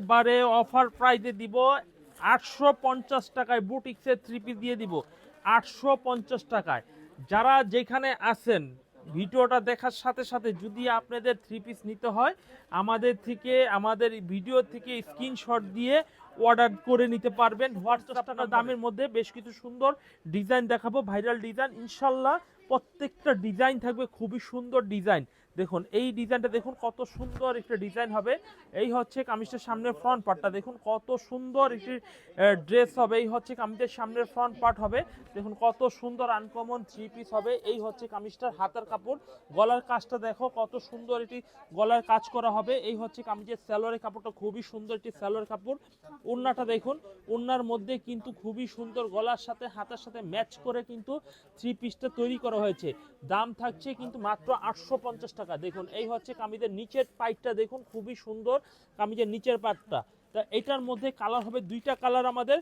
একবারে অফার প্রাইজে দিব 850 টাকায় বুটিক্সের 3 পিস দিয়ে দিব 850 টাকায়। যারা যেখানে আছেন ভিডিওটা দেখার সাথে সাথে যদি আপনাদের 3 পিস নিতে হয় আমাদের ভিডিও থেকে স্ক্রিনশট দিয়ে অর্ডার করে নিতে পারবেন। হোয়াটসঅ্যাপ টাকা দামের মধ্যে বেশ কিছু সুন্দর ডিজাইন দেখাবো, ভাইরাল ডিজাইন ইনশাল্লাহ। প্রত্যেকটা ডিজাইন থাকবে খুবই সুন্দর ডিজাইন। দেখুন এই ডিজাইনটা দেখুন কত সুন্দর একটা ডিজাইন হবে। এই হচ্ছে কামিজটার সামনের ফ্রন্ট পার্টটা, দেখুন কত সুন্দর একটি ড্রেস হবে। এই হচ্ছে কামিজের সামনের ফ্রন্ট পার্ট হবে, দেখুন কত সুন্দর আনকমন 3 পিস হবে। এই হচ্ছে কামিজটার হাতার কাপড়, গলার কাজটা দেখো কত সুন্দর এটি গলার কাজ করা হবে। এই হচ্ছে কামিজের সালোয়ারের কাপড়টা, খুবই সুন্দর একটি সালোয়ার কাপড়। ওড়নাটা দেখুন, ওড়নার মধ্যে কিন্তু খুবই সুন্দর গলার সাথে হাতার সাথে ম্যাচ করে কিন্তু 3 পিসটা তৈরি করা হয়েছে। দাম থাকছে কিন্তু মাত্র 850 টাকা। দেখুন এই হচ্ছে কামিজের নিচের পাইটটা, দেখুন খুবই সুন্দর কামিজের নিচের পাটটা। তা এটার মধ্যে কালার হবে দুইটা কালার আমাদের।